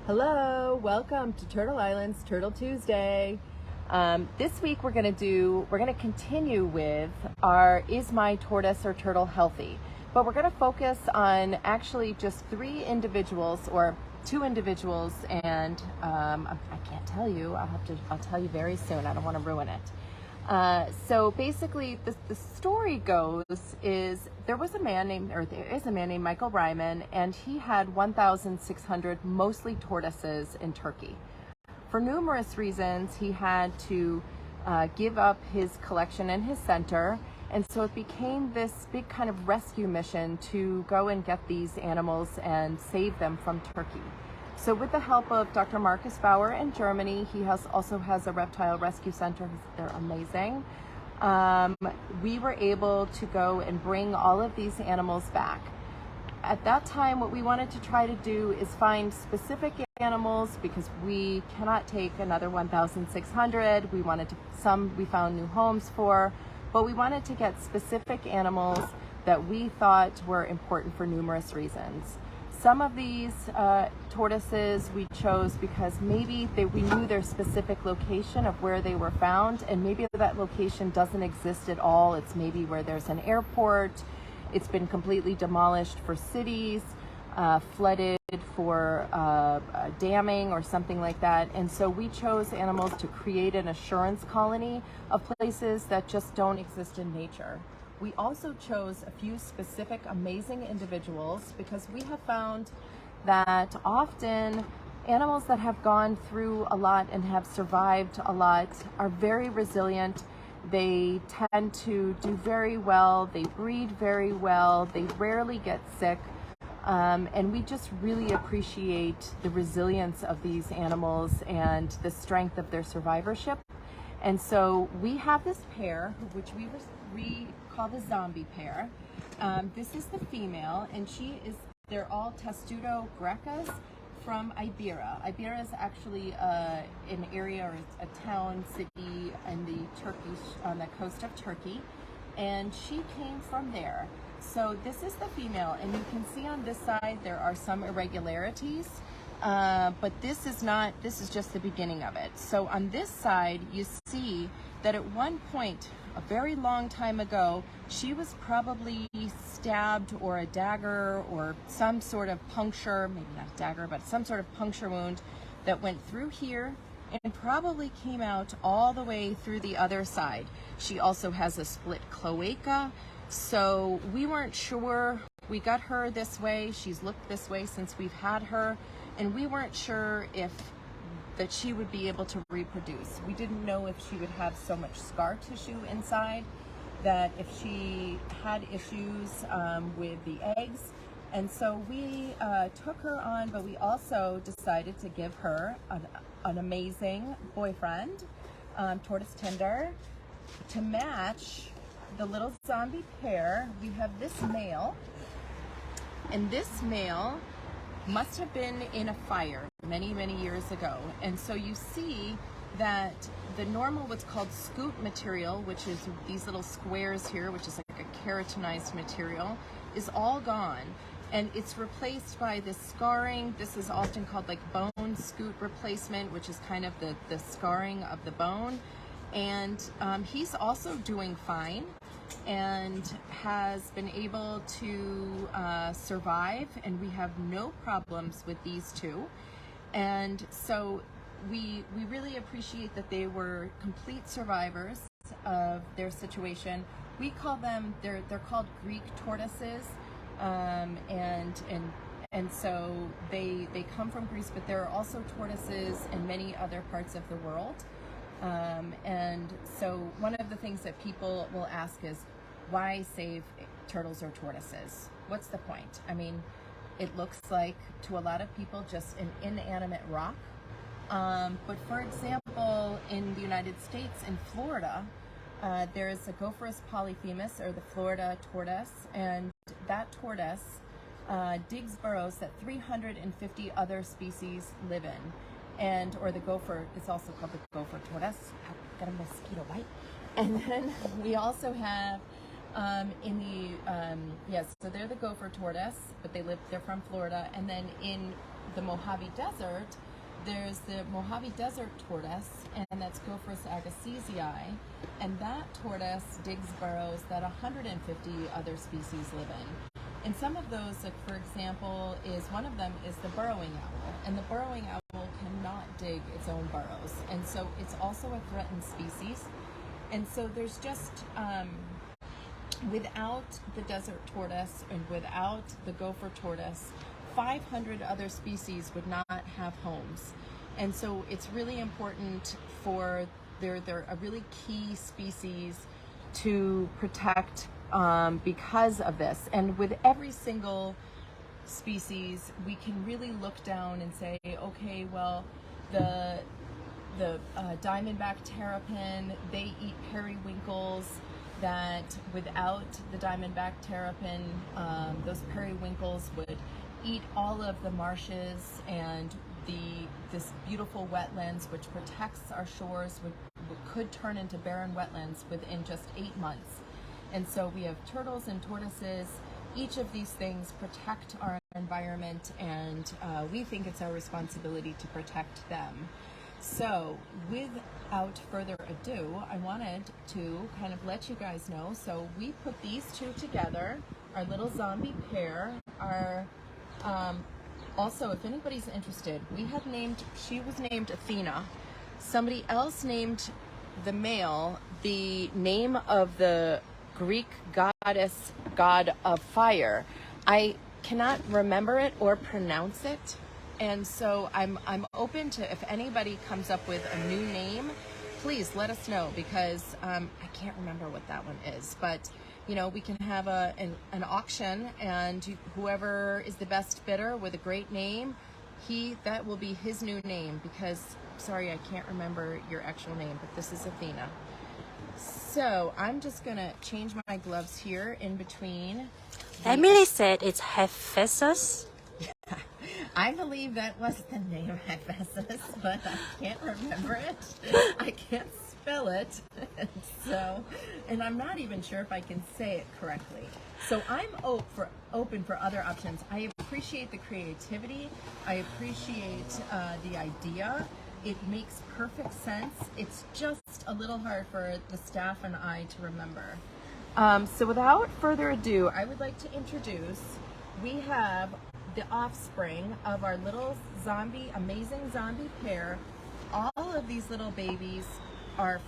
Hello, welcome to Turtle Island's Turtle Tuesday. This week we're going to continue with our Is My Tortoise or Turtle Healthy? But we're going to focus on actually just three individuals or two individuals, and I can't tell you. I'll tell you very soon. I don't want to ruin it. So basically, the story goes is there is a man named Michael Ryman, and he had 1,600 mostly tortoises in Turkey. For numerous reasons, he had to give up his collection and his center, and so it became this big kind of rescue mission to go and get these animals and save them from Turkey. So with the help of Dr. Marcus Bauer in Germany, he also has a reptile rescue center. They're amazing. We were able to go and bring all of these animals back. At that time, what we wanted to try to do is find specific animals because we cannot take another 1,600. We found new homes for, but we wanted to get specific animals that we thought were important for numerous reasons. Some of these tortoises we chose because maybe we knew their specific location of where they were found, and maybe that location doesn't exist at all. It's maybe where there's an airport, it's been completely demolished for cities, flooded for damming or something like that. And so we chose animals to create an assurance colony of places that just don't exist in nature. We also chose a few specific amazing individuals because we have found that often animals that have gone through a lot and have survived a lot are very resilient. They tend to do very well. They breed very well. They rarely get sick. And we just really appreciate the resilience of these animals and the strength of their survivorship. And so we have this pair, which we call the zombie pair. This is the female, and they're all Testudo grecas from Iberia. Iberia is actually an area or a town, city on the coast of Turkey, and she came from there. So this is the female, and you can see on this side there are some irregularities. But this is just the beginning of it. So on this side, you see that at one point, a very long time ago, she was probably stabbed or a dagger or some sort of puncture, maybe not a dagger, but some sort of puncture wound that went through here and probably came out all the way through the other side. She also has a split cloaca. So we weren't sure. We got her this way. She's looked this way since we've had her. And we weren't sure that she would be able to reproduce. We didn't know if she would have so much scar tissue inside, that if she had issues with the eggs. And so we took her on, but we also decided to give her an amazing boyfriend, Tortoise Tinder, to match the little zombie pair. We have this male, and this male must have been in a fire many, many years ago. And so you see that the normal, what's called scoop material, which is these little squares here, which is like a keratinized material, is all gone. And it's replaced by this scarring. This is often called like bone scoot replacement, which is kind of the scarring of the bone. And he's also doing fine and has been able to survive, and we have no problems with these two. And so we really appreciate that they were complete survivors of their situation. We call them, they're called Greek tortoises, and so they come from Greece, but there are also tortoises in many other parts of the world. And so one of the things that people will ask is, why save turtles or tortoises? What's the point? I mean, it looks like to a lot of people just an inanimate rock. But for example, in the United States, in Florida, there is a Gopherus polyphemus, or the Florida tortoise, and that tortoise digs burrows that 350 other species live in. Or the gopher, it's also called the gopher tortoise. I've got a mosquito bite. And then we also have so they're the gopher tortoise, but they're from Florida. And then in the Mojave Desert, there's the Mojave Desert tortoise, and that's Gophorus agassizii, and that tortoise digs burrows that 150 other species live in. And some of those, like for example, one of them is the burrowing owl, and the burrowing owl cannot dig its own burrows, and so it's also a threatened species. And so there's just, without the desert tortoise and without the gopher tortoise, 500 other species would not have homes. And so it's really important for, they're a really key species to protect because of this. And with every single species, we can really look down and say, okay, well, the diamondback terrapin, they eat periwinkles, that without the diamondback terrapin, those periwinkles would eat all of the marshes, and this beautiful wetlands which protects our shores could turn into barren wetlands within just 8 months. And so we have turtles and tortoises. Each of these things protect our environment, and we think it's our responsibility to protect them. So without further ado, I wanted to kind of let you guys know. So we put these two together, our little zombie pair. Also, if anybody's interested, she was named Athena. Somebody else named the male the name of the Greek goddess, god of fire. I cannot remember it or pronounce it. And so I'm open to, if anybody comes up with a new name, please let us know, because I can't remember what that one is. But we can have an auction, and whoever is the best bidder with a great name, that will be his new name, because sorry, I can't remember your actual name, but this is Athena. So I'm just gonna change my gloves here in between. Emily said it's Hephaestus. I believe that was the name, Hephaestus, but I can't remember it. I can't spell it. And I'm not even sure if I can say it correctly. So I'm open for other options. I appreciate the creativity. I appreciate the idea. It makes perfect sense. It's just a little hard for the staff and I to remember. So without further ado, I would like to introduce, we have the offspring of our little amazing zombie pair. All of these little babies are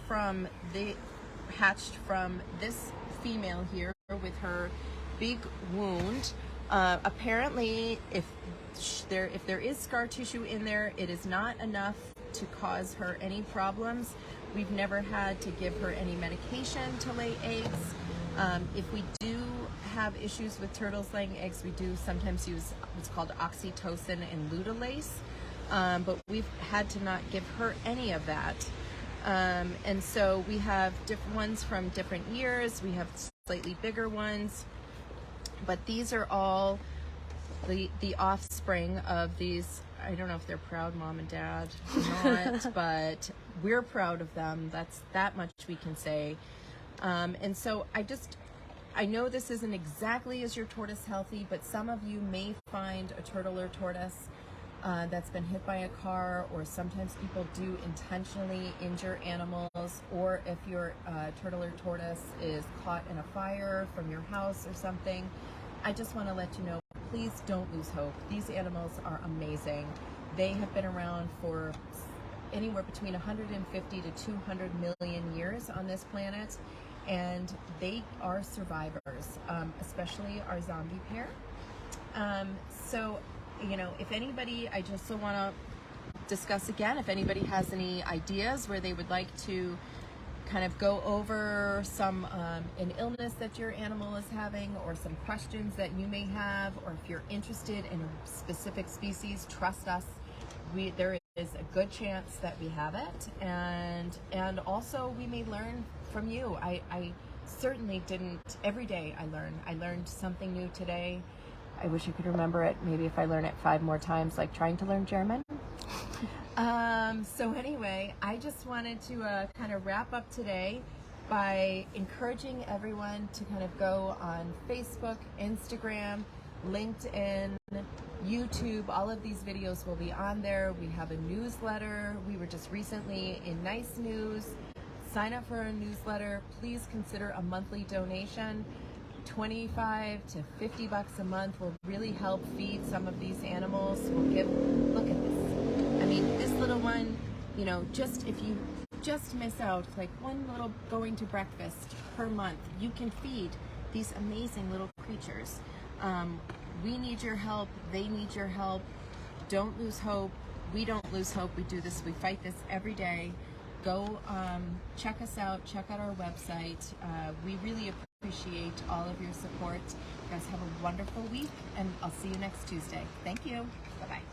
hatched from this female here with her big wound. Apparently, if there is scar tissue in there, it is not enough to cause her any problems. We've never had to give her any medication to lay eggs. If we do have issues with turtles laying eggs, we do sometimes use what's called oxytocin and Ludolase, but we've had to not give her any of that. And so we have different ones from different years. We have slightly bigger ones, but these are all the offspring of these. I don't know if they're proud mom and dad or not, but we're proud of them. That's that much we can say. And so I know this isn't exactly as your tortoise healthy, but some of you may find a turtle or tortoise that's been hit by a car, or sometimes people do intentionally injure animals, or if your turtle or tortoise is caught in a fire from your house or something. I just want to let you know, please don't lose hope. These animals are amazing. They have been around for anywhere between 150 to 200 million years on this planet, and they are survivors, especially our zombie pair. So, if anybody, I just want to discuss again, if anybody has any ideas where they would like to kind of go over an illness that your animal is having, or some questions that you may have, or if you're interested in a specific species, trust us. There is a good chance that we have it, and also we may learn from you. I certainly didn't. Every day I learned something new today. I wish I could remember it. Maybe if I learn it 5 more times, like trying to learn German. So anyway, I just wanted to kind of wrap up today by encouraging everyone to kind of go on Facebook, Instagram, LinkedIn, YouTube. All of these videos will be on there. We have a newsletter. We were just recently in Nice News. Sign up for a newsletter. Please consider a monthly donation. 25 to 50 bucks a month will really help feed some of these animals. We'll give, look at this. I mean, this little one, you know, just if you just miss out, like one little going to breakfast per month, you can feed these amazing little creatures. We need your help. They need your help. Don't lose hope. We don't lose hope. We do this. We fight this every day. Go check us out. Check out our website. We really appreciate all of your support. You guys have a wonderful week, and I'll see you next Tuesday. Thank you. Bye-bye.